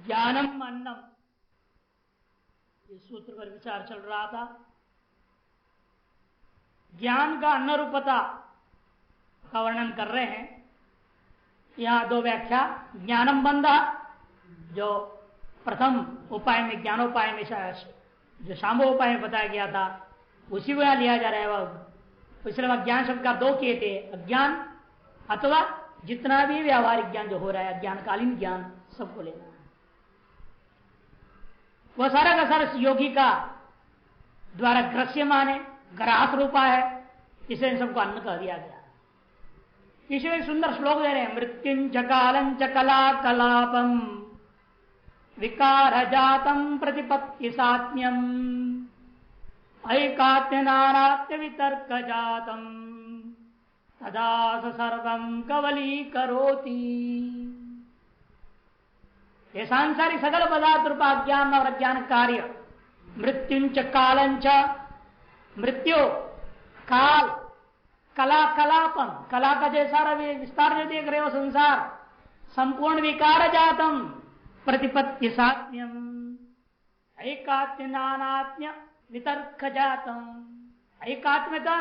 ज्ञानम अन्नम, इस सूत्र पर विचार चल रहा था। ज्ञान का अन्न रूपता का वर्णन कर रहे हैं। यहां दो व्याख्या, ज्ञानम बंध जो प्रथम उपाय में ज्ञानोपाय में जो शाम्भोपाय में बताया गया था उसी को यहां लिया जा रहा है। वह इसलिए ज्ञान शब्द का दो किए थे, अज्ञान अथवा जितना भी व्यावहारिक ज्ञान जो हो रहा है, ज्ञानकालीन ज्ञान, सबको लेना है। वह सारा का सारा योगी का द्वारा ग्रस्यमान है, ग्रास रूपा है, इसे इन सबको अन्न कह दिया गया। इसमें एक सुंदर श्लोक दे रहे हैं, मृत्युंच कालंच कला कलापम विकार जातम प्रतिपत्ति सात्म्यम ऐकात्म्य नानात्म्य वितर्क जातम तदा सर्वं कवली करोति। ये सांसारिक सकल पदार्थ रूपा ज्ञान और अज्ञान कार्य, मृत्युंच कालंच, मृत्यु काल, कला कलापम, कला का जैसा विस्तार जो देख रहे हो संसार, संपूर्ण विकार जातम प्रतिपत्ति सात्म्यम ऐकात्म्य नानात्म्य वितर्क जातम। ऐकात्मता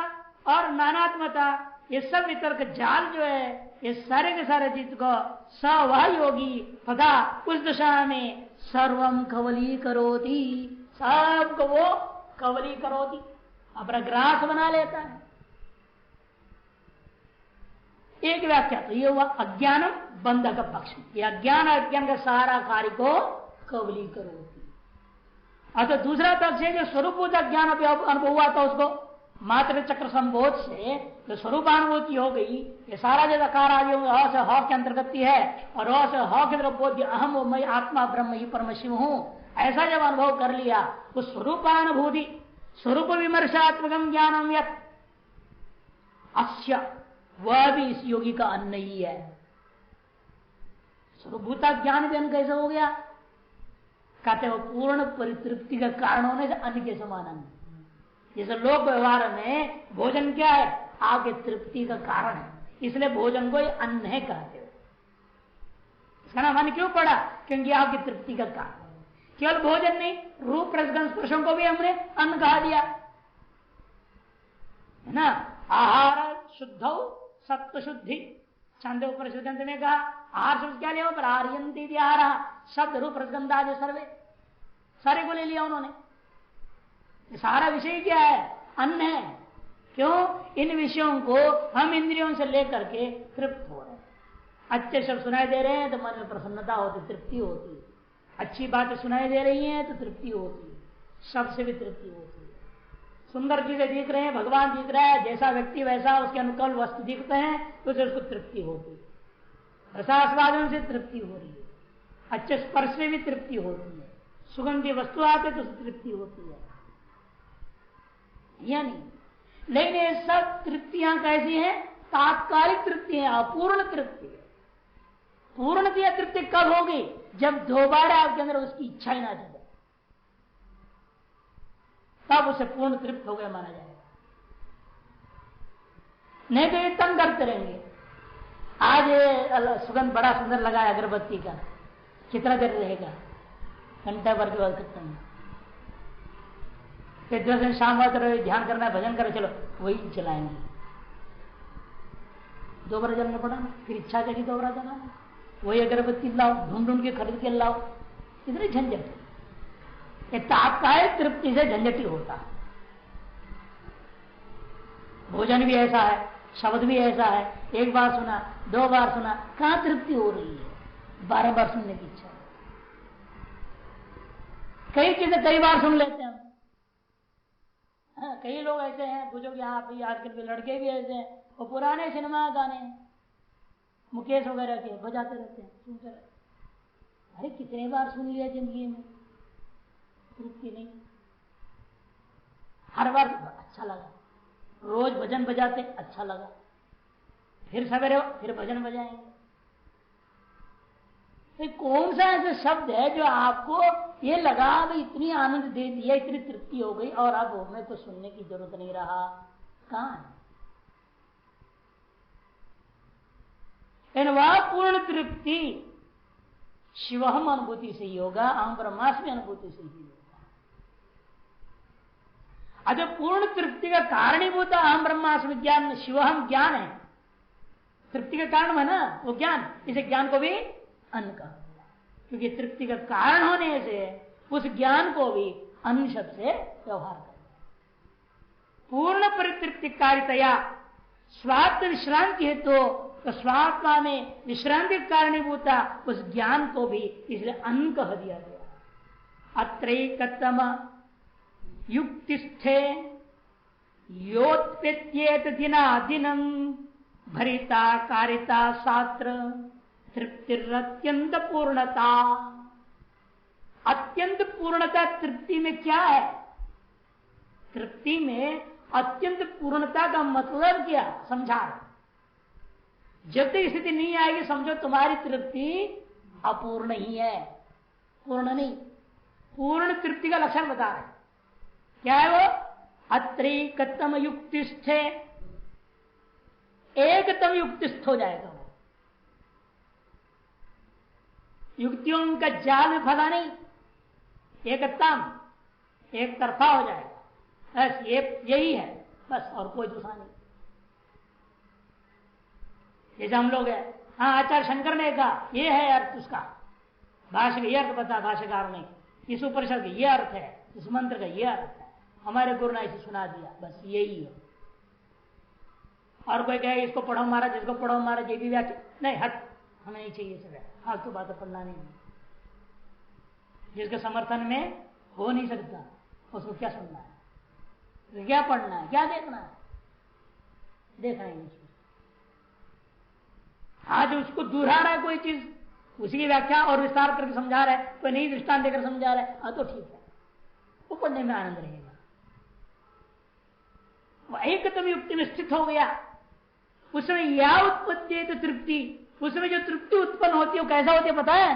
और नानात्मता ये सब वितर्क जाल जो है, ये सारे के सारे चीज को सवह योगी तथा उस दशा में सर्वम कवली करोति, सबको वो कवली करोति, अपना ग्रास बना लेता है। एक व्याख्या तो ये हुआ अज्ञानम बंध का पक्ष में, ये अज्ञान का सारा कार्य को कवली करोति। अतः दूसरा पक्ष है जो स्वरूपभूत अज्ञान अनुभव हुआ था, उसको मात्र चक्र संबोध से जो स्वरूपानुभूति हो गई, ये सारा जो अकार आदि ह से ह के अंतर्गत है और ह से ह के अंतर्गत बोध अहम वो मैं आत्मा ब्रह्म ही परम शिव हूं, ऐसा जब अनुभव कर लिया, उस स्वरूपानुभूति स्वरूप विमर्शात्मक ज्ञानम यत् अस्य, वह भी इस योगी का अन्न ही है। स्वरूपभूता ज्ञान भी अन्न कैसे हो गया? कहते वो पूर्ण परितृप्ति का कारण होने से अन्न के समान अन्न। जैसे लोक व्यवहार में भोजन क्या है? आपके तृप्ति का कारण है, इसलिए भोजन को अन्न है कहते हो। इसका नाम अन्न क्यों पड़ा? क्योंकि आपकी तृप्ति का कारण है। केवल भोजन नहीं, रूप रसगंध स्पर्शों को भी हमने अन्न कहा दिया है ना। आहार शुद्ध सत्व शुद्धि, छांदोपनिषद ग्रंथ में कहा आहार शब्द क्या लिया? पर आर्यंती आहार, शब्द रूप रसगंध आदि सर्वे, सारे को ले लिया उन्होंने। सारा विषय क्या है? अन्न है। क्यों? इन विषयों को हम इंद्रियों से लेकर के तृप्त हो रहे हैं। अच्छे शब्द सुनाई दे रहे हैं तो मन में प्रसन्नता होती, तृप्ति होती है। अच्छी बातें सुनाई दे रही हैं तो तृप्ति होती है, शब्द से भी तृप्ति होती है। सुंदर चीजें दिख रहे हैं, भगवान दिख रहा है, जैसा व्यक्ति वैसा उसके अनुकूल वस्तु दिखते हैं तो उसको तृप्ति होती है। रसास्वादन से तृप्ति हो रही है, अच्छे स्पर्श से भी तृप्ति होती है, सुगंधी वस्तु आते तो तृप्ति होती है, या नहीं? लेकिन ये सब तृप्तियां कैसी हैं? तात्कालिक तृप्ति है, अपूर्ण तृप्ति है। पूर्ण तृप्ति कब होगी? जब दोबारा आपके अंदर उसकी इच्छा ही ना जगे, तब उसे पूर्ण तृप्त हो गया माना जाएगा। नहीं तो ये तंग करते रहेंगे। आज ये सुगंध बड़ा सुंदर लगा है अगरबत्ती का, कितना देर रहेगा? घंटा भर के बाद खत्म है। फिर 10 दिन शाम बाद ध्यान करना है, भजन करो, चलो वही चलाएंगे। दोबारा जलना पड़ा ना, फिर इच्छा जगी दोबारा जलाना, वही अगरबत्ती लाओ, ढूंढ ढूंढ के खरीद के लाओ, इतनी झंझट। ये तात्कालिक तृप्ति से झंझटी होता है। भोजन भी ऐसा है, शब्द भी ऐसा है, एक बार सुना, 2 बार सुना, कहां तृप्ति हो रही है? 12 बार सुनने की इच्छा है। कई चीजें कई बार सुन लेते हैं। हाँ, कई लोग ऐसे हैं, बुजुर्ग यहाँ भी, आजकल के लड़के भी ऐसे हैं, वो पुराने सिनेमा गाने मुकेश वगैरह के बजाते रहते हैं, सुनते रहते हैं। अरे कितने बार सुन लिया जिंदगी में, तृप्ति नहीं। हर बार अच्छा लगा, रोज भजन बजाते अच्छा लगा, फिर सवेरे फिर भजन बजाएंगे। कौन सा ऐसा शब्द है जो आपको ये लगा भाई इतनी आनंद दे दिया, इतनी तृप्ति हो गई और अब हमें तो सुनने की जरूरत नहीं रहा? कहां है? वह पूर्ण तृप्ति शिवहम अनुभूति से ही होगा, अहम ब्रह्मास्मि अनुभूति से ही होगा। अच्छा, पूर्ण तृप्ति का कारणीभूत अहम ब्रह्मास्मि ज्ञान शिवहम ज्ञान है, तृप्ति का कारण है ना वो ज्ञान, इसे ज्ञान को भी अन्न कहा, क्योंकि तृप्ति का कारण होने से उस ज्ञान को भी अन्न शब्द से व्यवहार कर पूर्ण परितृप्ति कारितया स्वात्म विश्रांति है तो स्वात्मा में विश्रांति कारणीभूता उस ज्ञान को भी इसलिए अन्न कह दिया गया। अत्रैकतम युक्तिस्थे योत्पेत्येत दिनादिनम भरिता कारिता सात्र तृप्तिरत्यंत पूर्णता। अत्यंत पूर्णता तृप्ति में क्या है? तृप्ति में अत्यंत पूर्णता का मतलब क्या समझा? जब तक स्थिति नहीं आएगी समझो तुम्हारी तृप्ति अपूर्ण ही है, पूर्ण नहीं। पूर्ण तृप्ति का लक्षण बता रहे क्या है वो? अत्रैकतम युक्तिस्थ, एकतम युक्तिस्थ हो जाएगा वो। युक्तियों का जाल में फंसा नहीं, एकतम एक तरफा हो जाएगा, बस यही है बस, और कोई दूसरा नहीं। जैसे हम लोग है, हाँ आचार्य शंकर ने कहा ये है अर्थ उसका, भाष्य का ये अर्थ बता भाष्यकार ने, इस उपनिषद का ये अर्थ है, इस मंत्र का ये अर्थ है, हमारे गुरु ने इसे सुना दिया, बस यही है। और कोई कहे इसको पढ़ो महाराज, इसको पढ़ो महाराज, ये भी व्याख्या नहीं, हट, हमें नहीं चाहिए सब, फालतू बातें पढ़ना नहीं। जिसके समर्थन में हो नहीं सकता उसको क्या सुनना है, क्या पढ़ना है, क्या देखना है? देखना ही नहीं। आज उसको दोहरा रहा है कोई चीज, उसी की व्याख्या और विस्तार करके समझा रहा है, कोई नई दृष्टांत देकर समझा रहा है, हाँ तो ठीक है, वो पढ़ने में आनंद रहेगा। वो एकतम युक्ति में स्थित हो गया, उसमें या उत्पत्ति है तो तृप्ति, उसमें जो तृप्ति उत्पन्न होती है वो कैसा होती है पता है?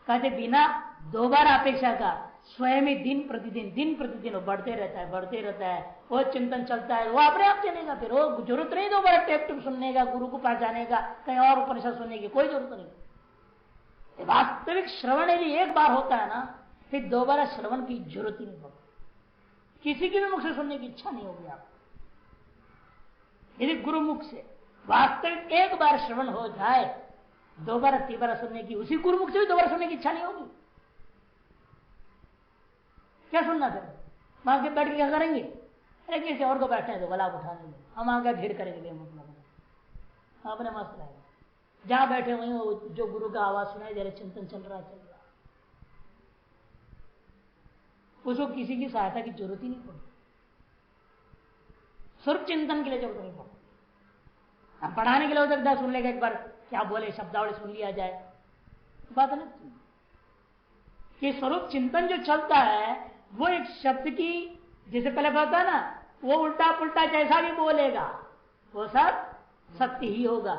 कहते बिना दोबारा अपेक्षा का स्वयं ही दिन प्रतिदिन वो बढ़ते रहता है, वो चिंतन चलता है, वो अपने आप चलेगा। फिर वो जरूरत नहीं दोबारा टेप सुनने का, गुरु को पहचाने का, कहीं और उपनिषद सुनने की कोई जरूरत नहीं। वास्तविक श्रवण यदि एक बार होता है ना, फिर दोबारा श्रवण की जरूरत ही नहीं होती। किसी के भी मुख से सुनने की इच्छा नहीं होगी आपको। यदि गुरु मुख से वास्तविक एक बार श्रवण हो जाए, दोबारा तीबारा सुनने की, उसी गुरु मुख से भी दोबारा सुनने की इच्छा नहीं होगी। क्या सुनना फिर? वहां के बैठ के क्या करेंगे? अरे किसी और को बैठे हैं तो गला उठा लेंगे, हम आगे भीड़ करेंगे, मतलब अपने मस्त रहेगा। जहां बैठे हुए वो जो गुरु का आवाज सुनाई दे रहा, चिंतन चल रहा, उसको किसी की सहायता की जरूरत ही नहीं पड़ती। स्वरूप चिंतन के लिए जरूरत नहीं पड़ती। अब पढ़ाने के लिए हो सकता है सुन लेगा, एक बार क्या बोले शब्दावली सुन लिया जाए, बात नहीं। कि स्वरूप चिंतन जो चलता है वो एक शब्द की, जैसे पहले बताया ना, वो उल्टा पुल्टा जैसा भी बोलेगा वो सब सत्य ही होगा।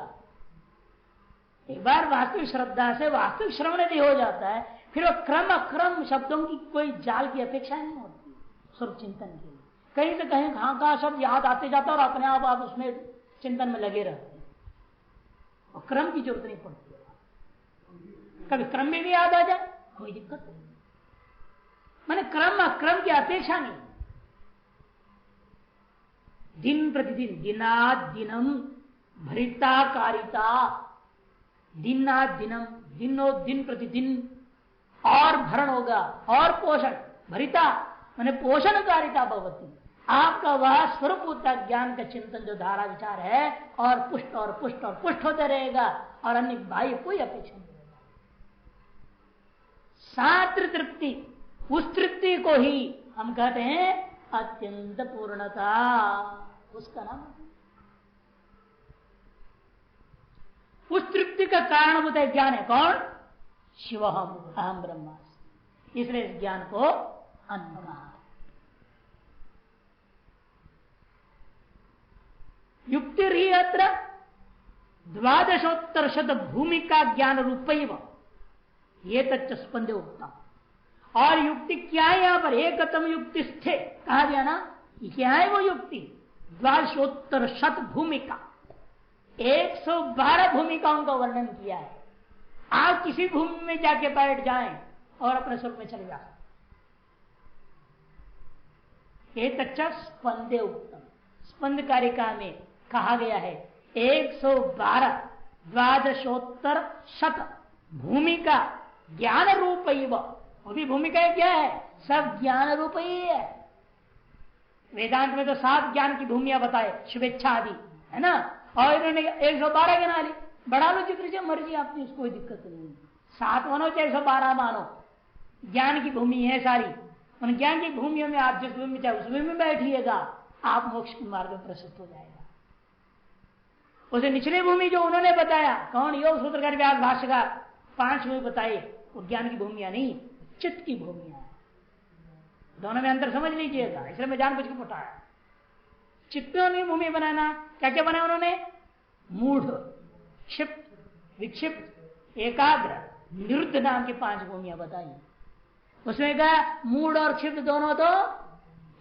एक बार वास्तविक श्रद्धा से वास्तविक श्रवण यदि हो जाता है, फिर वो क्रम अक्रम शब्दों की कोई जाल की अपेक्षा नहीं होती स्वरूप चिंतन के लिए। कहीं से कहीं कहाँ शब्द याद आते जाता है और अपने आप उसमें चिंतन में लगे रहते हैं, और क्रम की जरूरत नहीं पड़ती। कभी क्रम में भी याद आ जाए कोई दिक्कत नहीं, माने क्रम अक्रम की अपेक्षा नहीं। दिन प्रतिदिन, दिनादिनम भरिता कारिता, दिनादिनम, दिन प्रतिदिन और भरण होगा, और पोषण, भरिता माने पोषण कारिता भवती, आपका वह स्वरूप ज्ञान का चिंतन जो धारा विचार है, और पुष्ट और पुष्ट और पुष्ट होते रहेगा, और अन्य बाह्य कोई अपेक्षा नहीं रहेगा। सात्र तृप्ति, उस तृप्ति को ही हम कहते हैं अत्यंत पूर्णता, उसका नाम। उस तृप्ति का कारण होता है ज्ञान है कौन? शिवहम अहम ब्रह्मास्मि, इसलिए इस ज्ञान को अन्न कहा। युक्ति ही अत्र द्वादशोत्तर शत भूमिका ज्ञान रूपैव ये तत्स्पंदे उत्तम। और युक्ति क्या है? यहां पर एकतम युक्ति स्थे कहा गया ना, क्या है वो युक्ति? द्वादशोत्तर शत भूमिका, 112 भूमिकाओं का वर्णन किया है। आप किसी भूमि में जाके बैठ जाएं और अपने स्वरूप में चले जा सकते। एक अच्छा स्पंदे उत्तम, स्पंद कारिका में कहा गया है 112 द्वादशोत्तर शत भूमिका ज्ञान रूप ही, वो भी भूमिका क्या है, सब ज्ञान रूप ही है। वेदांत में तो 7 ज्ञान की भूमिया बताए, शुभेच्छा आदि, है ना, और इन्होंने 112 गिना ली। बढ़ा लो जिक्र से मर्जी आपकी, उसको कोई दिक्कत नहीं। 7 मानो चाहे 112 मानो, ज्ञान की भूमि है सारी। उन ज्ञान की भूमियों में आप जिस भूमि में चाहे उस भूमि में बैठिएगा, आप मोक्ष के मार्ग में प्रशस्त हो जाएगा। उसे निचले भूमि जो उन्होंने बताया, कौन, योग सूत्रकार व्यास भाष्यकार, 5 में बताए, वो ज्ञान की भूमिया नहीं, चित्त की भूमिया है। दोनों में अंतर समझ लीजिएगा, इसलिए मैं जानबूझ के बताया। चित्तों में भूमि बनाना, क्या क्या बनाया उन्होंने, मूढ़, क्षिप्त, विक्षिप्त, एकाग्र, निरुद्ध नाम की 5 भूमिया बताई। उसमें कहा मूढ़ और क्षिप्त दोनों तो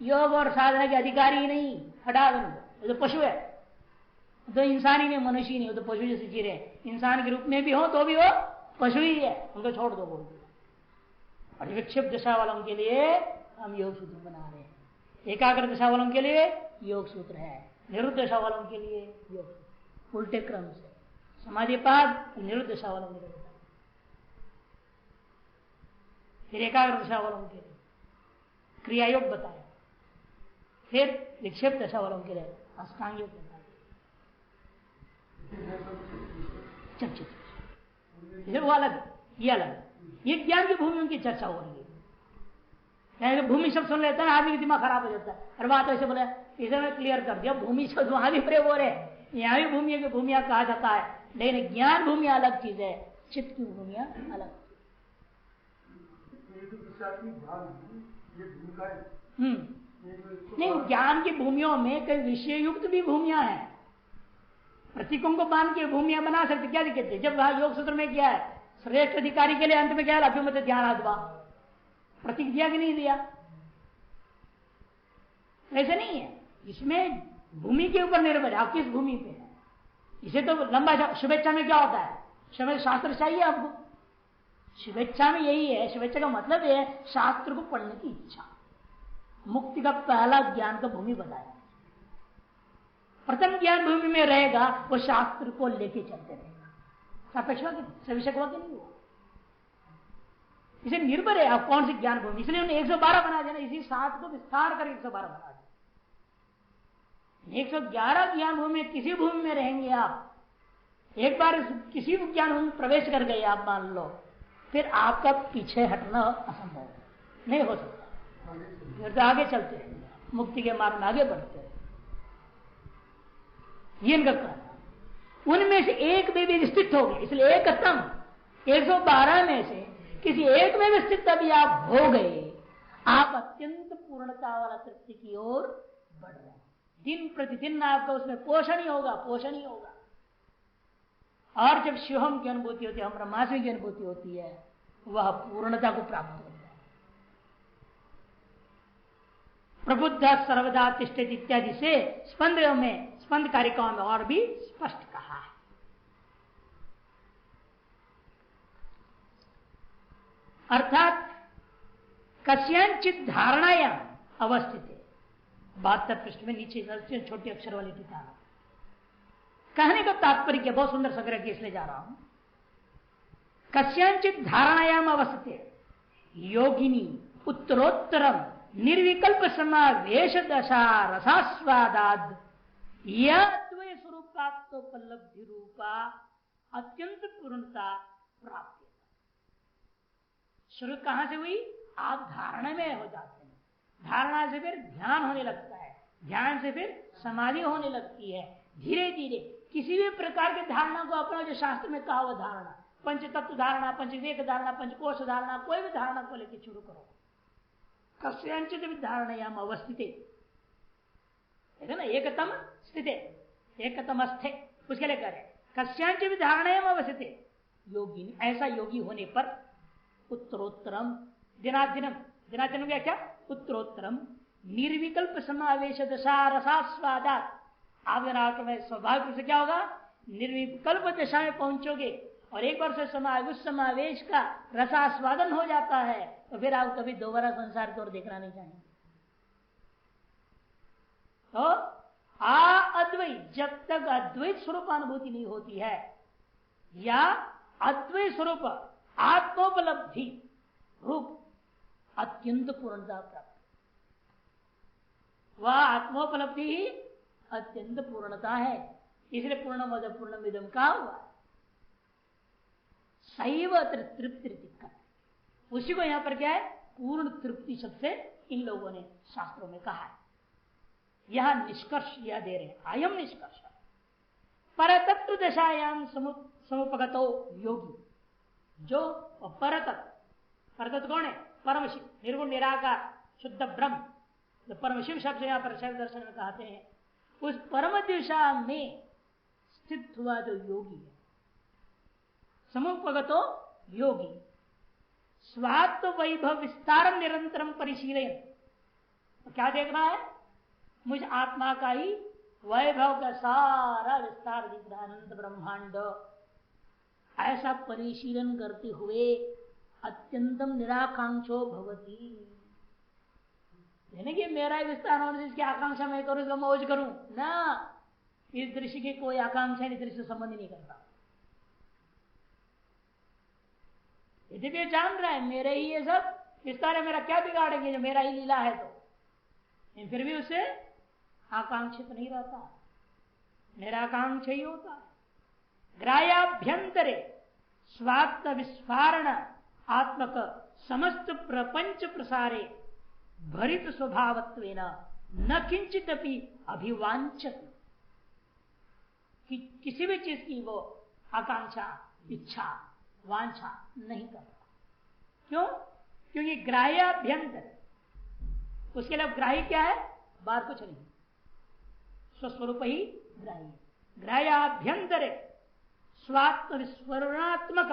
योग और साधना के अधिकारी ही नहीं, हटा दो, तो पशु है, तो इंसान ही नहीं, मनुष्य ही नहीं, तो पशु जैसे जी रहे। इंसान के रूप में भी हो तो भी वो पशु ही है, उनको छोड़ दो बोल दिया। और विक्षिप्त दशा वालों के लिए हम योग सूत्र बना रहे हैं, एकाग्र दशा वालों के लिए योग सूत्र है, निरुद्ध दशा वालों के लिए योग सूत्र, उल्टे क्रम से समाधिपाद निरुद्ध दशा वालों के लिए, फिर एकाग्र दशा वालों के लिए क्रिया योग बताया, फिर विक्षिप्त दशा वालों के लिए अष्टांग योग बताया। वो अलग, ये अलग, ये ज्ञान की भूमियों की चर्चा हो रही है। भूमि शब्द सुन लेता है आदमी का दिमाग खराब हो जाता है, और बात ऐसे बोले, इसे मैं क्लियर कर दिया, भूमि शब्द वहां भी प्रयोग हो रहे, यहाँ भी भूमि की भूमिया कहा जाता है, लेकिन ज्ञान भूमिया अलग चीज है, चित्त की भूमिया अलग। नहीं, ज्ञान की भूमियों में कई विषय युक्त भी भूमिया है, प्रतीकों को बांध के भूमिया बना सकते, क्या दिक्कत है। जब वहां योग सूत्र में क्या है, श्रेष्ठ अधिकारी के लिए अंत में क्या है, अभ्युमत ध्यान आदवा, प्रतीक दिया कि नहीं दिया, ऐसे नहीं है। इसमें भूमि के ऊपर निर्भर है, आप किस भूमि पे है। इसे तो लंबा, शुभेच्छा में क्या होता है, शास्त्र चाहिए आपको, शुभेच्छा में यही है। शुभेच्छा का मतलब है शास्त्र को पढ़ने की इच्छा। मुक्ति का पहला ज्ञान का भूमि बताया, प्रथम ज्ञान भूमि में रहेगा, वो शास्त्र को लेके चलते रहेगा, सापेक्ष सविषय वाक्य नहीं हुआ। इसे निर्भर है आप कौन सी ज्ञान भूमि, इसलिए उन्हें 112 बना देना, इसी 7 को विस्तार कर 112 बना दिया। 111 ज्ञान भूमि में किसी भूमि में रहेंगे आप, एक बार किसी ज्ञान भूमि में प्रवेश कर गए आप मान लो, फिर आपका पीछे हटना असंभव नहीं हो सकता, फिर तो आगे चलते रहेंगे, मुक्ति के मार्ग में आगे बढ़ते हैं। ये इनका कहना, उनमें से एक में भी स्थित हो गए, इसलिए एकतम 112 में से किसी एक में भी स्थित अभी आप हो गए, आप अत्यंत पूर्णता वाला तृप्ति की ओर बढ़ रहे हैं। दिन प्रतिदिन आपका उसमें पोषण ही होगा, पोषण ही होगा। और जब शिवम की अनुभूति होती है, हम ब्रह्मास्मि की अनुभूति होती है, वह पूर्णता को प्राप्त होता है। प्रबुद्ध सर्वदा तिष्ठति इत्यादि से स्पंद कारिकाओं में और भी स्पष्ट कहा है। अर्थात कस्यांचित धारणायां अवस्थित है, 72 पृष्ठ में नीचे छोटे अक्षर वाली टीका। कहने का तात्पर्य बहुत सुंदर संग्रह किया, इसलिए जा रहा हूं। कस्यांचित धारणायाम अवस्थित योगिनी उत्तरोत्तरम निर्विकल्प समावेश दशा रसास्वादाद यह स्वरूपात्मोपलब्धि रूपा अत्यंत पूर्णता प्राप्त। शुरू कहां से हुई, आप धारणा में हो जाते हैं, धारणा से फिर ध्यान होने लगता है, ध्यान से फिर समाधि होने लगती है। धीरे धीरे किसी भी प्रकार की धारणा को अपना, जो शास्त्र में कहा हुआ धारणा, पंच तत्व धारणा, पंच विवेक धारणा, पंचकोश धारणा, कोई भी धारणा को लेकर शुरू करो। कस्यांचित धारणायाम अवस्थित है ना, एकतम स्थित, एकतम स्थे, उसके लिए कह रहे कस्यांचित धारणायाम अवस्थित योगी, ऐसा योगी होने पर उत्तरोत्तरम दिनादिनम, दिनादिनम क्या, उत्तरोत्तरम निर्विकल्प समावेश दशा रसास्वादात, आप स्वाभाविक रूप से क्या होगा, निर्विकल्प दशा में पहुंचोगे और एक बार से उस समावेश का रसास्वादन हो जाता है तो फिर आप कभी दोबारा संसार की ओर देखना नहीं चाहेंगे। तो अद्वैत, जब तक अद्वैत स्वरूप अनुभूति नहीं होती है या अद्वैत स्वरूप आत्मोपलब्धि रूप अत्यंत पूर्णता प्राप्त, वह आत्मोपलब्धि ही अत्यंत पूर्णता है। इसलिए पूर्णमद पूर्णमिदं का हुआ सैव तृप्ति, उसी को यहां पर क्या है, पूर्ण तृप्ति शब्द से इन लोगों ने शास्त्रों में कहा है। यह निष्कर्ष यह दे रहे हैं, अयम निष्कर्ष परतत्व दशायाम समुपगतो योगी, जो परतत्व कौन है, परम शिव, निर्गुण निराकार शुद्ध ब्रह्म, जो परम शिव शब्द यहां पर शैव दर्शन में कहते हैं, उस परम दिशा में स्थित हुआ जो योगी है, समुपगतो योगी, स्वात्म वैभव विस्तार निरंतरम परिशीलन, तो क्या देखना है, मुझ आत्मा का ही वैभव का सारा विस्तार दिख रहा है, अनंत ब्रह्मांड, ऐसा परिशीलन करते हुए अत्यंतम निराकांक्षो भवती, यानी कि मेरा विस्तार होने से इसकी आकांक्षा मैं करूं, इसका मौज करूं ना, इस दृश्य की कोई आकांक्षा इस दृश्य से संबंध नहीं करता। यदि भी जान रहा है मेरे ही ये सब विस्तार है, मेरा क्या बिगाड़ेंगे, जो मेरा ही लीला है, तो फिर भी उसे आकांक्षित नहीं रहता, निराकांक्ष ही होता है। ग्राह्याभ्यंतरे स्वात्म विस्फारण आत्मक समस्त प्रपंच प्रसारे भरित स्वभावत्वेन न किंचित अपनी अभिवांछत, किसी भी चीज की वो आकांक्षा, इच्छा, वांछा नहीं करता। क्यों? क्योंकि ग्राह्याभ्यंतर, उसके लिए ग्राही क्या है, बाहर कुछ नहीं, स्वस्वरूप ही ग्राही। ग्राह्याभ्यंतर स्वात्म विस्फुरणात्मक,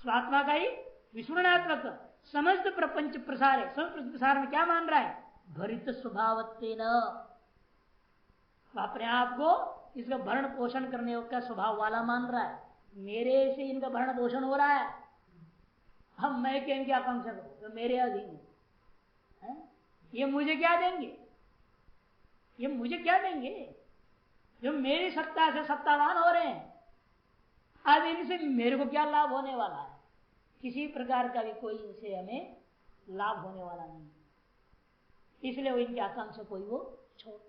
स्वात्मा का ही विस्फुरणात्मक समस्त प्रपंच प्रसार, समस्त प्रसार में क्या मान रहा है, भरित स्वभावत्वेन, अपने आप को इसका भरण पोषण करने का स्वभाव वाला मान रहा है, मेरे से इनका भरण पोषण हो रहा है, हम मैं क्या इनकी आकांक्षा करूं, तो मेरे अधीन है, ये मुझे क्या देंगे, ये मुझे क्या देंगे, जो मेरी सत्ता से सत्तावान हो रहे हैं, अब इनसे मेरे को क्या लाभ होने वाला है, किसी प्रकार का भी कोई इनसे हमें लाभ होने वाला नहीं, इसलिए वो इनकी आकांक्षा कोई वो छोड़।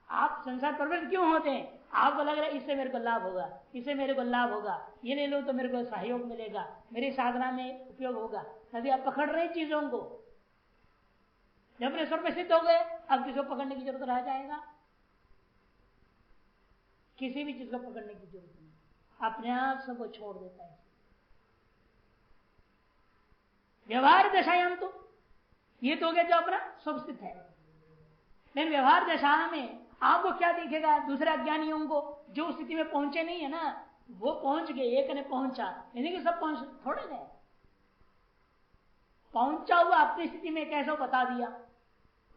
आप संसार प्रवृत्त क्यों होते हैं, आपको लग रहा है इससे मेरे को लाभ होगा, इससे मेरे को लाभ होगा, ये ले लो तो मेरे को सहयोग मिलेगा, मेरी साधना में उपयोग होगा, तभी आप पकड़ रहे चीजों को। जब अपने स्वर में सिद्ध हो गए, अब किसी को पकड़ने की जरूरत रह जाएगा, किसी भी चीज को पकड़ने की जरूरत नहीं, अपने आप सबको छोड़ देता है। व्यवहार दशायाम तो ये तो हो गया जो अपना सुस्थित है, लेकिन व्यवहार दशा में आपको क्या दिखेगा, दूसरे अज्ञानियों को जो स्थिति में पहुंचे नहीं है ना, वो पहुंच गए, एक ने पहुंचा, यानी कि सब पहुंच थोड़े गए, पहुंचा हुआ अपनी स्थिति में कैसे बता दिया,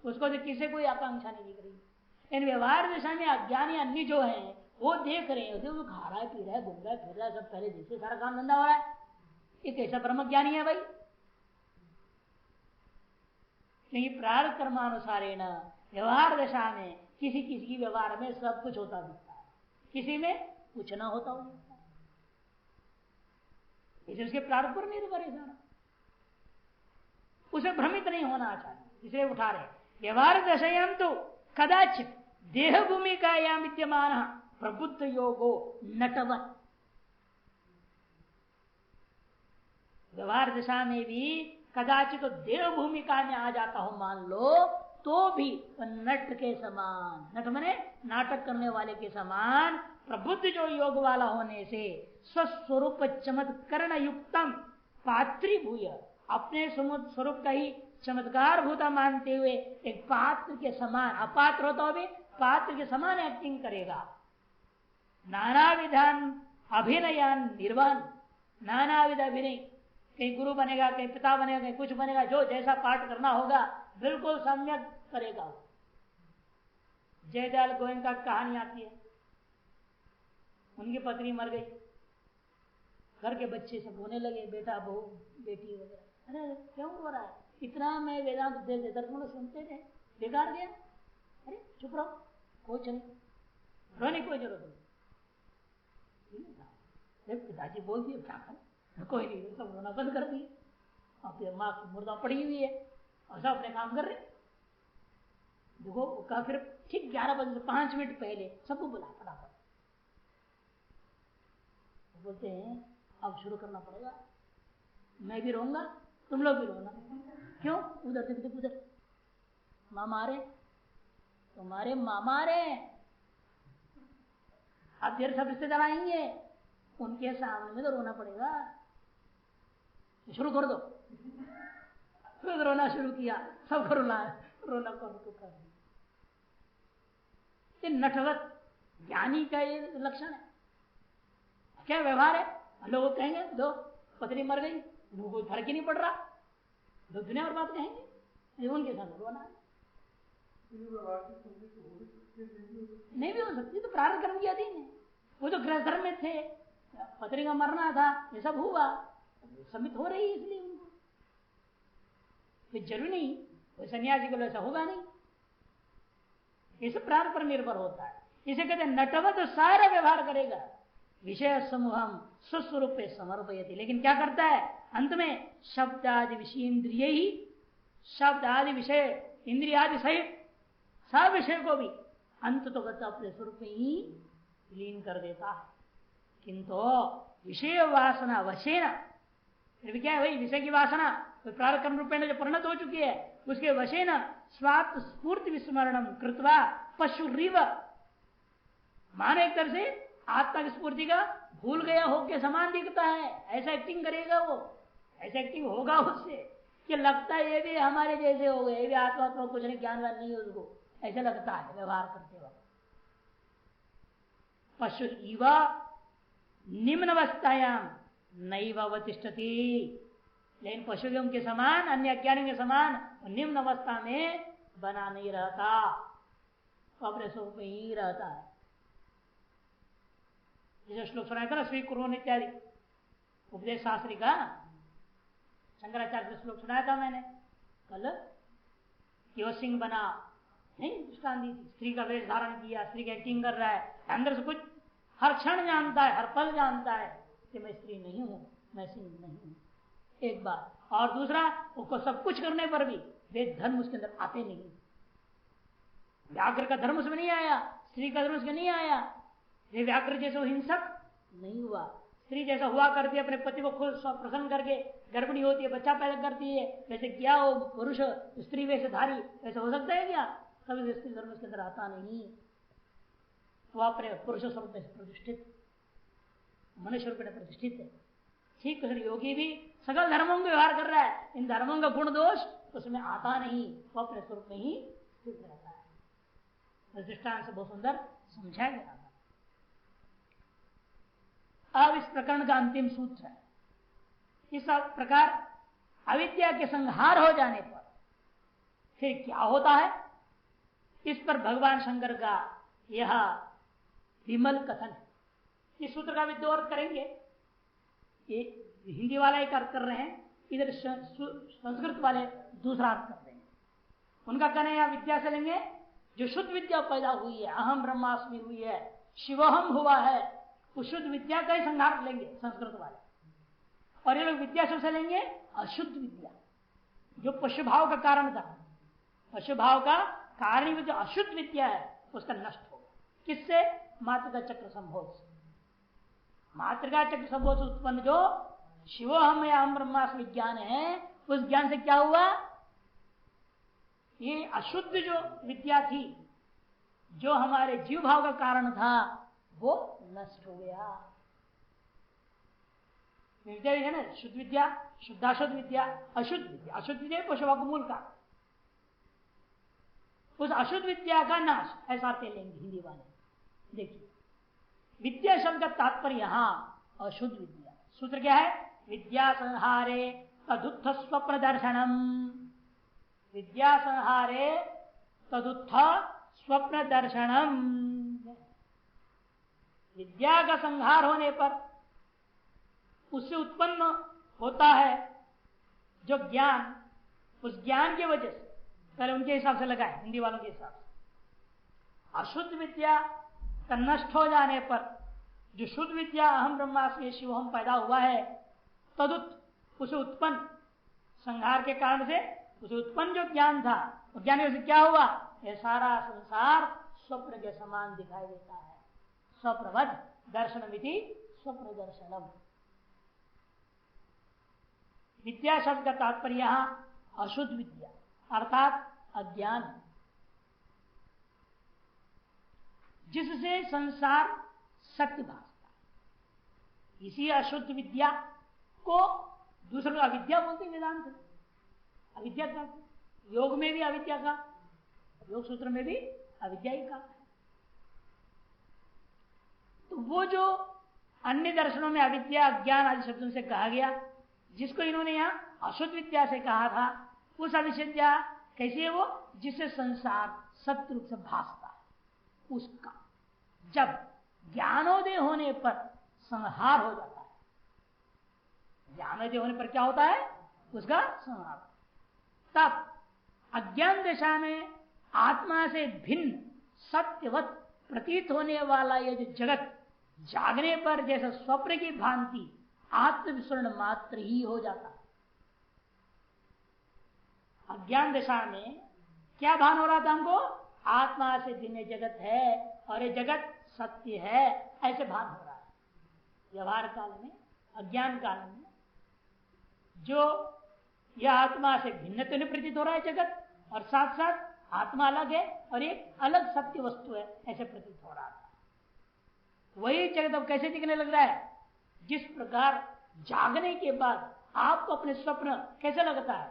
उसको तो किसी कोई आकांक्षा नहीं दिख रही। इन व्यवहार दशा में अज्ञानी अन्य जो है वो देख रहे हैं, वो खा रहा है, पी रहा है, घूम रहा है, फिर रहा है, सब पहले जैसे सारा काम धंधा हो रहा है, ये कैसा ब्रह्म ज्ञानी है भाई, क्योंकि प्रारब्ध कर्मानुसार व्यवहार दशा में किसी किसी की व्यवहार में सब कुछ होता दिखता है, किसी में कुछ ना होता हो दिखता है, इसे उसके प्रारब्ध पर निर्भर है सारा, उसे भ्रमित नहीं होना चाहिए, इसलिए उठा रहे। व्यवहार दशायाम तो कदाचित देह भूमिकायाम विद्यमान प्रबुद्ध योगो नटवत, व्यवहार दशा में भी कदाचित तो देह भूमिका में आ जाता हो मान लो, तो भी नट के समान, नट मने नाटक करने वाले के समान प्रबुद्ध जो योग वाला होने से स्वस्वरूप चमत्करण युक्तम पात्रीभूय, अपने स्वरूप का ही चमत्कार भूता मानते हुए एक पात्र के समान, अपात्र होता हो भी पात्र के समान एक्टिंग करेगा, नाना विधान अभिनयान निर्वाण, नाना विध अभिनय, कहीं गुरु बनेगा, कहीं पिता बनेगा, कहीं कुछ बनेगा, जो जैसा पाठ करना होगा बिल्कुल सम्यक करेगा। जयदयाल गोविंद का कहानी आती है, उनकी पत्नी मर गई, घर के बच्चे सब रोने लगे, बेटा बहू बेटी वगैरह। अरे क्यों हो रहा है? इतना मैं वेदांत देता सुनते थे, बेकार गया। अरे चुप रहो, कुछ नहीं, रोने की कोई जरूरत नहीं। पिताजी बोल दिए, क्या करें, कोई नहीं, सब रोना बंद कर दिए। अब ये माँ की मुर्दा पड़ी हुई है और सब अपने काम कर रहे। देखो का फिर ठीक 11 बजे से 5 मिनट पहले सबको बुला फटाफट। तो बोलते हैं अब शुरू करना पड़ेगा, मैं भी रोऊंगा, तुम लोग भी रोना। क्यों? उधर देखते उधर मामा रे, तुम्हारे मामा रे, अब देर सब रिश्तेदार आएंगे, उनके सामने में तो रोना पड़ेगा। शुरू कर दो। फिर रोना शुरू किया, सबको रोना कौन को कर। ये नटवत ज्ञानी का ये लक्षण है। क्या व्यवहार है? लोग कहेंगे दो पत्नी मर गई, लोगों को फर्क ही नहीं पड़ रहा, लोग दुनिया और बात कहेंगे, उनके साथ रोना है। नहीं भी हो सकती, तो प्रारंभ कर्म की अधीन है। वो तो गृह धर्म में थे, पत्नी का मरना था, ये सब हुआ, सम्मित हो रही है, इसलिए उनको जरूरी नहीं कोई सन्यासी को ऐसा होगा नहीं। इस प्रारंभ पर निर्भर होता है। इसे कहते हैं नटवत सारा व्यवहार करेगा, विषय समूहम स्वस्वरूप पे समर्पयति, लेकिन क्या करता है अंत में शब्द आदि विषय इंद्रिय ही, शब्द आदि विषय इंद्रिय आदि सहित सब विषय को भी अंत तो अपने स्वरूप में ही लीन कर देता है। किंतु विषय वासना वशेन, फिर भी क्या है भाई, विषय की वासना तो प्रारकर्म रूपेण जो परिणत हो चुकी है, उसके वशेन स्वात्म स्फूर्ति विस्मरणम कृत्वा पशु रिव, मानो एक तरह से आत्मा की स्फूर्ति का भूल गया हो के समान दिखता है। ऐसा एक्टिंग करेगा वो, ऐसा एक्टिंग होगा उससे कि लगता है ये भी हमारे जैसे हो गए, ये भी आत्मा कुछ नहीं, ज्ञानवान नहीं है उसको, ऐसा लगता है व्यवहार करते वक्त। पशु इव निम्न अवस्थायाम नैव अवतिष्ठति, लेकिन पशु के समान, अन्य अज्ञानी के समान निम्न अवस्था में बना नहीं रहता, अपने स्वरूप में ही रहता है। जैसे श्लोक सुनाया था ना, स्वीकुर्वन् इत्यादि उपदेश शास्त्री का, शंकराचार्य का श्लोक सुनाया था मैंने कल, कि वो सिंह बना, नहीं दृष्टांत दी थी, स्त्री का वेश धारण किया, स्त्री की एक्टिंग कर रहा है, अंदर से कुछ हर क्षण जानता है, हर पल जानता है कि मैं स्त्री नहीं हूं, मैं सिंह नहीं हूं, एक बात। और दूसरा, उसको सब कुछ करने पर भी वे धर्म उसके अंदर आते नहीं, व्याघ्र का धर्म उसमें नहीं आया, स्त्री का धर्म उसमें नहीं आया, ये व्याघ्र जैसे हिंसक नहीं हुआ, स्त्री जैसा हुआ करती है, अपने पति को खुद प्रसन्न करके गर्भिणी होती है, बच्चा पैदा करती है, वैसे क्या हो पुरुष स्त्री वैसेधारी, वैसे हो सकता है क्या? कभी स्त्री धर्म उसके अंदर आता नहीं, वो अपने पुरुष स्वरूप में प्रतिष्ठित, मनुष्य रूप में प्रतिष्ठित है। ठीक है, योगी भी सकल धर्मों का व्यवहार कर रहा है, इन धर्मों का गुण दोष उसमें आता नहीं, वो अपने स्वरूप में ही स्थित रहता है। दृष्टांत से बहुत सुंदर समझाया गया। अब इस प्रकरण का अंतिम सूत्र है, इस प्रकार अविद्या के संहार हो जाने पर फिर क्या होता है, इस पर भगवान शंकर का यह विमल कथन है। इस सूत्र का भी दो अर्थ करेंगे, ये हिंदी वाला एक अर्थ कर रहे हैं, इधर संस्कृत वाले दूसरा अर्थ कर देंगे। उनका कहना यह विद्या से लेंगे जो शुद्ध विद्या पैदा हुई है, अहम ब्रह्मास्मि हुई है, शिवोहम हुआ है, उस शुद्ध विद्या का ही संहार लेंगे संस्कृत वाले। और ये लोग विद्या से लेंगे अशुद्ध विद्या, जो पशु भाव का कारण था, पशु भाव का कारण जो अशुद्ध विद्या है उसका नष्ट होगा। किससे? मातृका चक्र संभोग से। मातृका चक्र संभोग से उत्पन्न जो शिवोहम या अहम ब्रह्मास्मि ज्ञान है, उस ज्ञान से क्या हुआ, ये अशुद्ध जो विद्या थी, जो हमारे जीव भाव का कारण था, वो नष्ट हो गया। विद्या है ना, शुद्ध विद्या, शुद्धाशुद्ध विद्या, अशुद्ध विद्या। अशुद्ध विद्या पशुभाव का मूल का, उस अशुद्ध विद्या का नाश, ऐसा अर्थ लेंगे हिंदी वाले। देखिए विद्या शब्द का तात्पर्य यहां अशुद्ध विद्या। सूत्र क्या है? विद्या संहारे तदुत्थ स्वप्न दर्शनम, विद्या संहारे तदुत्थ स्वप्न दर्शनम। विद्या का संहार होने पर उससे उत्पन्न होता है जो ज्ञान, उस ज्ञान की वजह से, पहले उनके हिसाब से लगाए, हिंदी वालों के हिसाब से, अशुद्ध विद्या का नष्ट हो जाने पर जो शुद्ध विद्या अहम ब्रह्मास्मि शिवोहम पैदा हुआ है, तदुत उसे उत्पन्न संहार के कारण से उसे उत्पन्न जो ज्ञान था, वो ज्ञान से क्या हुआ, यह सारा संसार स्वप्न के समान दिखाई देता है। स्वप्नवद दर्शनमिति स्वप्न दर्शनम। विद्या शब्द का तात्पर्य यहां अशुद्ध विद्या अर्थात अज्ञान, जिससे संसार सत्य भासता है। इसी अशुद्ध विद्या को दूसरे को अविद्या बोलते हैं वेदांत में। अविद्या का योग में भी अविद्या का, योग सूत्र में भी अविद्या ही का है। तो वो जो अन्य दर्शनों में अविद्या अज्ञान आदि शब्दों से कहा गया, जिसको इन्होंने यहां अशुद्ध विद्या से कहा था, उस अविद्या कैसी है वो, जिससे संसार सत्य रूप से भासता है। उसका जब ज्ञानोदय होने पर संहार हो जाता है, ज्ञानोदय होने पर क्या होता है, उसका संहार। तब अज्ञान दशा में आत्मा से भिन्न सत्यवत प्रतीत होने वाला यह जो जगत जागने पर जैसा स्वप्न की भांति आत्मविस्मरण मात्र ही हो जाता है। अज्ञान दशा में क्या भान हो रहा था हमको, आत्मा से भिन्न जगत है और ये जगत सत्य है, ऐसे भान हो रहा है। व्यवहार काल में, अज्ञान काल में जो यह आत्मा से भिन्न तो नहीं प्रतीत हो रहा है जगत, और साथ साथ आत्मा अलग है और एक अलग सत्य वस्तु है, ऐसे प्रतीत हो रहा था। वही जगत अब कैसे दिखने लग रहा है, जिस प्रकार जागने के बाद आपको अपने स्वप्न कैसे लगता है,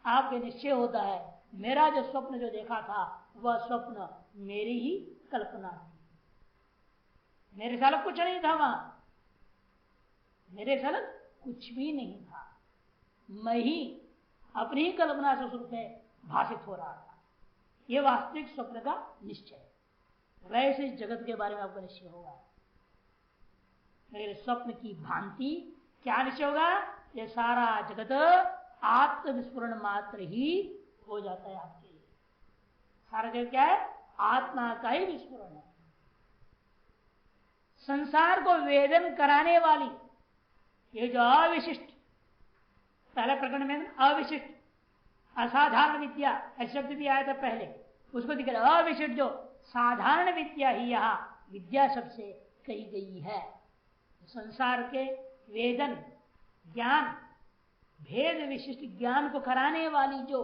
आपके निश्चय होता है मेरा जो स्वप्न जो देखा था वह स्वप्न मेरी ही कल्पना थी, मेरे साथ कुछ नहीं था वहां, मेरे साथ कुछ भी नहीं था, मैं ही अपनी ही कल्पना से उस रूप में भाषित हो रहा था। यह वास्तविक स्वप्न का निश्चय है। वैसे इस जगत के बारे में आपको निश्चय होगा, मेरे स्वप्न की भांति क्या निश्चय होगा, ये सारा जगत आत्मविस्फुरण मात्र ही हो जाता है आपके लिए। सारा जगत क्या है, आत्मा का ही विस्फुरण है। संसार को वेदन कराने वाली ये जो अविशिष्ट, पहले प्रकरण में अविशिष्ट असाधारण विद्या ऐसा शब्द भी आया था पहले, उसको दिख रहा है अविशिष्ट जो साधारण विद्या ही यहाँ विद्या शब्द से कही गई है। संसार के वेदन ज्ञान भेद विशिष्ट ज्ञान को कराने वाली जो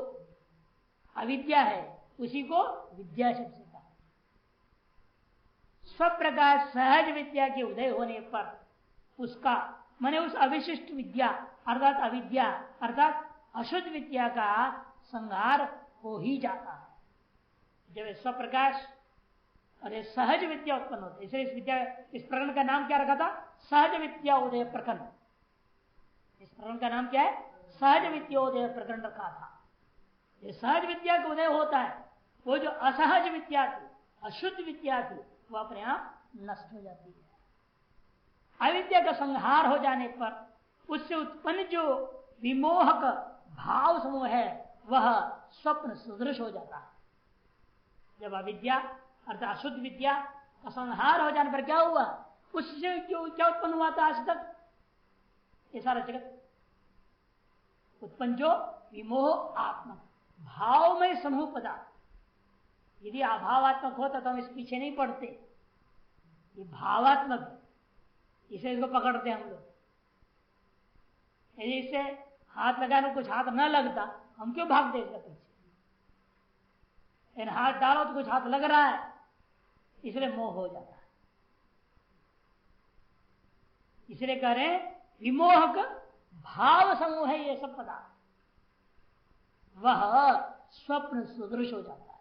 अविद्या है उसी को विद्या शब्द से कहा। स्वप्रकार सहज विद्या के उदय होने पर उसका माने उस अविशिष्ट विद्या अर्थात अविद्या अर्थात अशुद्ध विद्या का संहार हो ही जाता है। जब स्वप्रकाश और ये सहज विद्या उत्पन्न होती है, इसलिए इस विद्या इस प्रकरण का नाम क्या रखा था, सहज विद्या उदय प्रकरण। इस प्रकरण का नाम क्या है, सहज विद्योदय प्रकरण रखा था। ये सहज विद्या का उदय होता है, वो जो असहज विद्या थी, अशुद्ध विद्या थी, वो अपने आप नष्ट हो जाती है। अविद्या का संहार हो जाने पर उससे उत्पन्न जो विमोहक भाव समूह है वह स्वप्न सदृश हो जाता है। जब अविद्या अर्थात अशुद्ध विद्या का संहार हो जाने पर क्या हुआ, उससे जो क्या उत्पन्न हुआ था आज तक, ये सारा जगत उत्पन्न जो विमोह आत्मा भावमय समूह पदार्थ, यदि अभावात्मक होता तो हम इस पीछे नहीं पड़ते, ये भावात्मक है, इसे इसको पकड़ते हम लोग। यदि इसे हाथ लगाने कुछ हाथ न लगता हम क्यों भागते इसके पीछे, इन हाथ डालो तो कुछ हाथ लग रहा है, इसलिए मोह हो जाता है। इसलिए कह रहे विमोहक भाव समूह है ये सब पदार्थ, वह स्वप्न सदृश हो जाता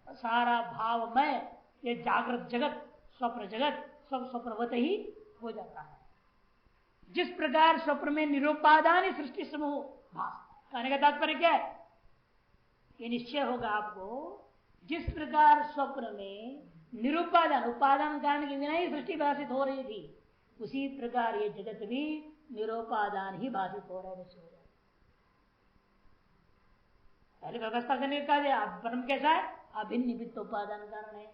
है। सारा भाव में ये जागृत जगत स्वप्न जगत सब स्वप्नवत ही हो जाता है। जिस प्रकार स्वप्न में निरुपादान सृष्टि समूह भास, कहने का तात्पर्य क्या है, ये निश्चय होगा आपको, जिस प्रकार स्वप्न में निरुपादान उपादान कारण के बिना ही सृष्टि भाषित हो रही थी, उसी प्रकार ये जगत भी निरोपादान ही भाषित हो रहा है। पहले व्यवस्था करने का दिया। ब्रह्म कैसा है? अभिन्न निमित्त उपादान कारण है।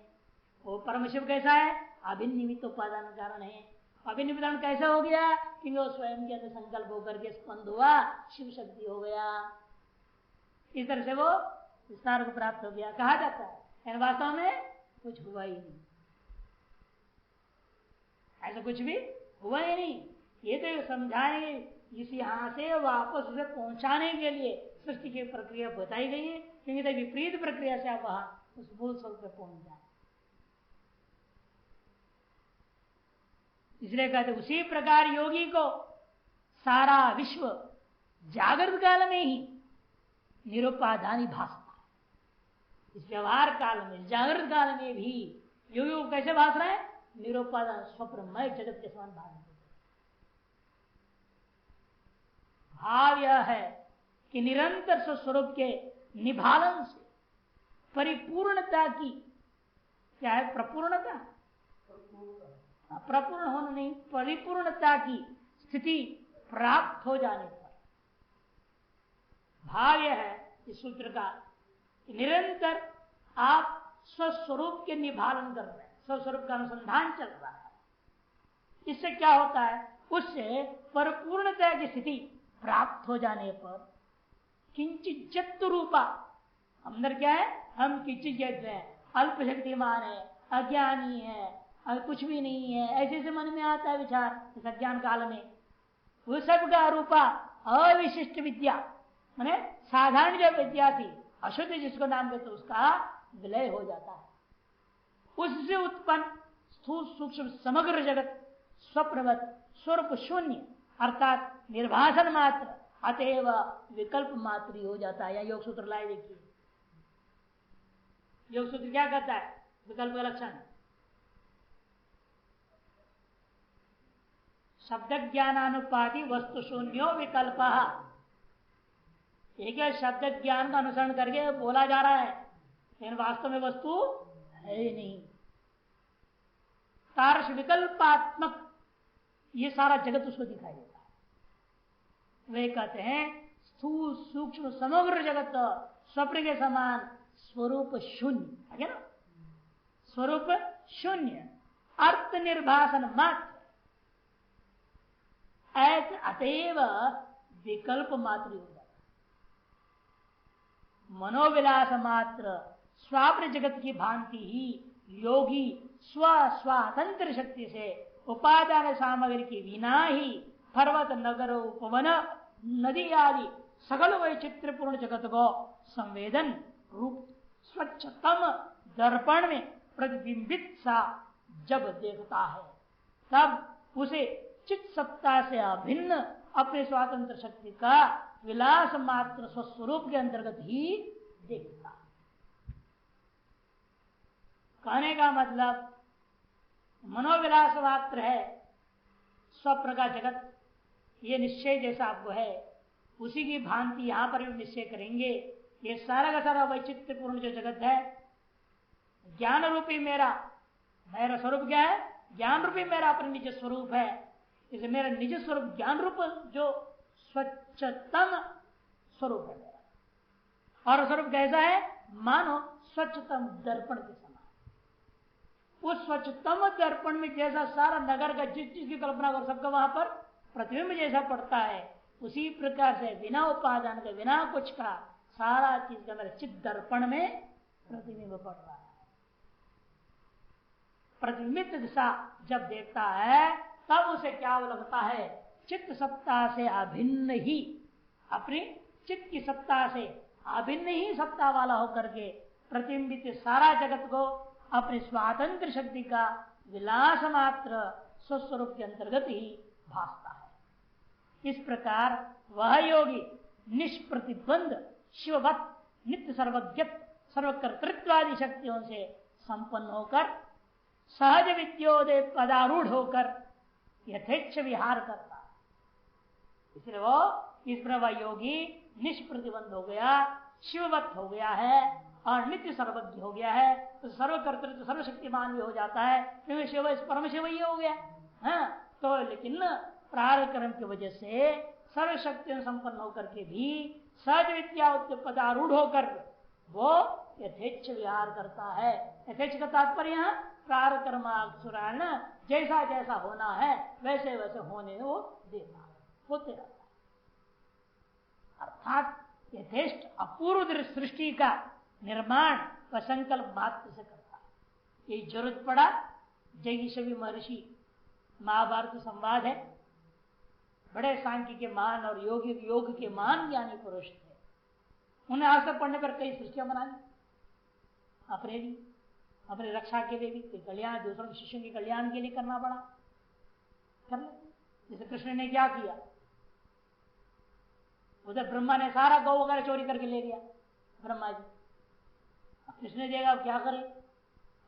वो परम शिव कैसा है? अभिन्न निमित्त उपादान कारण है। अभिन्न निमित्त कैसे हो गया? क्योंकि वो स्वयं के अंदर संकल्प होकर के स्पंद हुआ, शिव शक्ति हो गया। इस तरह से वो विस्तार को प्राप्त हो गया कहा जाता है। वास्तव में कुछ हुआ ही नहीं, ऐसा कुछ भी हुआ ही नहीं। ये तो समझाने, इस यहां से वापस उसे पहुंचाने के लिए सृष्टि की प्रक्रिया बताई गई है, क्योंकि तो विपरीत प्रक्रिया से आप वहां उस मूल स्वरूप पे पहुंच जाए। इसलिए कहते उसी प्रकार योगी को सारा विश्व जागृत काल में ही निरुपाधानी भासता है। इस व्यवहार काल में, जागृत काल में भी योगी को कैसे भास रहा है? निरुपाधान स्वप्रमय जगत के समान भास। भाव यह है कि निरंतर स्वस्वरूप के निभालन से परिपूर्णता की, क्या है प्रपूर्णता? प्रपूर्ण होना नहीं, परिपूर्णता की स्थिति प्राप्त हो जाने पर भाव यह है इस सूत्र का, निरंतर आप स्वस्वरूप के निभालन कर रहे हैं, स्वस्वरूप का अनुसंधान चल रहा है। इससे क्या होता है? उससे परिपूर्णता की स्थिति प्राप्त हो जाने पर किंचित जत्तु रूपा, अंदर क्या है? हम किंचित जत्व है, अल्प शक्तिमान है, अज्ञानी है, कुछ भी नहीं है, ऐसे से मन में आता है विचार इस अज्ञान काल में। वो सब का रूपा अविशिष्ट विद्या, माने साधारण जो विद्या थी, अशुद्ध जिसको नाम देते, उसका विलय हो जाता है। उससे उत्पन्न स्थूल सूक्ष्म समग्र जगत स्वप्रवत स्वरूप शून्य अर्थात निर्भासन मात्र, अतएव विकल्प मात्र हो जाता है। या योग सूत्र लाए देखिए, योग सूत्र क्या कहता है? विकल्प का लक्षण शब्द ज्ञानानुपाति वस्तु शून्यो विकल्प। एक शब्द ज्ञान का अनुसरण करके बोला जा रहा है, लेकिन वास्तव में वस्तु है ही नहीं। तारस विकल्पात्मक ये सारा जगत उसको दिखाई देता है। वे कहते हैं स्थूल सूक्ष्म समग्र जगत स्वप्न के समान स्वरूप शून्य है ना, स्वरूप शून्य अर्थ निर्भासन मात्र, ऐसे अतएव विकल्प मात्र हो जाता है। मनोविलास मात्र स्वाप्न जगत की भांति ही योगी स्व स्वातंत्र शक्ति से उपादान सामग्री के बिना ही पर्वत नगर उपवन नदी आदि सकल वैचित्र्यपूर्ण जगत को संवेदन रूप स्वच्छतम दर्पण में प्रतिबिंबित सा जब देखता है, तब उसे चित्त सत्ता से अभिन्न अपने स्वातंत्र शक्ति का विलास मात्र स्वस्वरूप के अंतर्गत ही देखता है। कहने का मतलब मनोविलास मात्र है स्वप्न का जगत, ये निश्चय जैसा आपको है उसी की भांति यहां पर भी निश्चय करेंगे। ये सारा का सारा वैचित्र्यपूर्ण जो जगत है, ज्ञान रूपी मेरा स्वरूप क्या है? ज्ञान रूपी मेरा अपना निज स्वरूप है। इसे मेरा निज स्वरूप ज्ञान रूप जो स्वच्छतम स्वरूप है मेरा, और स्वरूप कैसा है? मानो स्वच्छतम दर्पण के समान। उस स्वच्छतम दर्पण में जैसा सारा नगर का जिस चीज की कल्पना कर सबका वहां पर प्रतिबिंब जैसा पड़ता है, उसी प्रकार से बिना उपादान के बिना कुछ का सारा चीज का मेरे चित्त दर्पण में प्रतिबिंब पड़ रहा है। प्रतिबिंबित दिशा जब देखता है तब उसे क्या लगता है? चित्त सत्ता से अभिन्न ही, अपनी चित्त की सत्ता से अभिन्न ही सत्ता वाला होकर के प्रतिबिंबित सारा जगत को अपने स्वातंत्र शक्ति का विलास मात्र स्वस्वरूप के अंतर्गत ही भासता है। इस प्रकार वह योगी निष्प्रतिबंध शिववत नित्य सर्वज्ञत सर्वकर्तृत्वादि शक्तियों से संपन्न होकर सहज विद्योदय पदारूढ़ होकर यथेच्छ विहार करता है। इसलिए वो इस प्रकार योगी निष्प्रतिबंध हो गया, शिववत हो गया है और नित्य सर्वज्ञ हो गया है, तो सर्वकर्तृत्व सर्वशक्तिमान भी हो जाता है, क्योंकि शिव परम शिव ही हो गया। हाँ, तो लेकिन प्रारब्ध कर्म की वजह से सर्वशक्तियों संपन्न होकर के भी सहज विद्या पदारूढ़ होकर वो यथेच्छ विहार करता है। यथेच्छ का तात्पर्य प्रारब्ध कर्मानुसार जैसा जैसा होना है वैसे वैसे होने वो देता है, होते रहता है। अर्थात यथेष्ट अपूर्व सृष्टि का निर्माण व संकल्प मात्र से करता है। ये जरूरत पड़ा जैगिशवी महर्षि महाभारत संवाद है, बड़े सांख्य के महान और योग के महान ज्ञानी पुरुष थे। उन्हें आज तक पढ़ने पर कई सृष्टियां बना ली अपने लिए, अपने रक्षा के लिए भी, कल्याण दूसरों शिष्यों के कल्याण के लिए करना पड़ा, कर ले। जैसे कृष्ण ने क्या किया, उधर ब्रह्मा ने सारा गौ वगैरह चोरी करके ले गया ब्रह्मा जी। कृष्ण ने देखा अब क्या करे,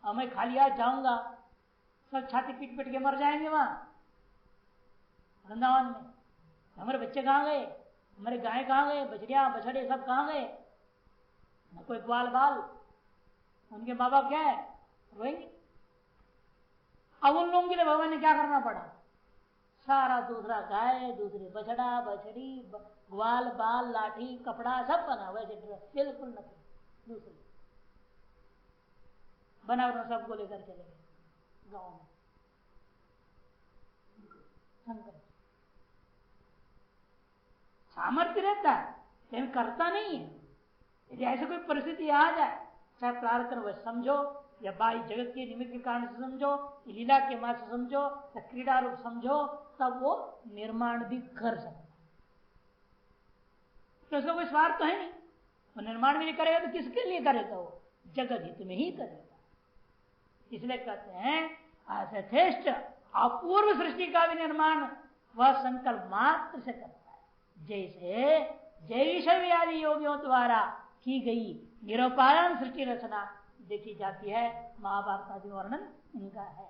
अब मैं खाली हाथ जाऊंगा सब छाती पीट पीट के मर जाएंगे वहां वृंदावन में। हमारे बच्चे कहाँ गए, हमारे गाय कहाँ गए, बछड़िया बछड़े सब कहाँ गए, न कोई ग्वाल बाल, उनके माँ बाप क्या है, रोएंगे। अब उन लोगों के लिए भगवान ने क्या करना पड़ा, सारा दूसरा गाय, दूसरी बछड़ा बछड़ी ग्वाल बाल लाठी कपड़ा सब बना, वैसे ड्रेस बिल्कुल नहीं, दूसरी बना सबको लेकर चले गए गाँव में। सामर्थ्य रहता है लेकिन करता नहीं है। यदि ऐसी कोई परिस्थिति आ जाए, चाहे प्रारब्ध कर्म समझो या बाह्य जगत के निमित्त के कारण से समझो, लीला के मार्ग से समझो या क्रीड़ा रूप समझो, तब वो निर्माण भी कर सकता है। तो उसका कोई स्वार्थ तो है नहीं, वो निर्माण भी नहीं करेगा तो किसके लिए करेगा, वो जगत हित में ही करेगा। इसलिए कहते हैं यथेष्ट अपूर्व सृष्टि का भी निर्माण वह संकल्प मात्र से करता है। जैसे जैशवी आदि योगियों द्वारा की गई निरुपादान सृष्टि रचना देखी जाती है, महाभारत आदि वर्णन इनका है।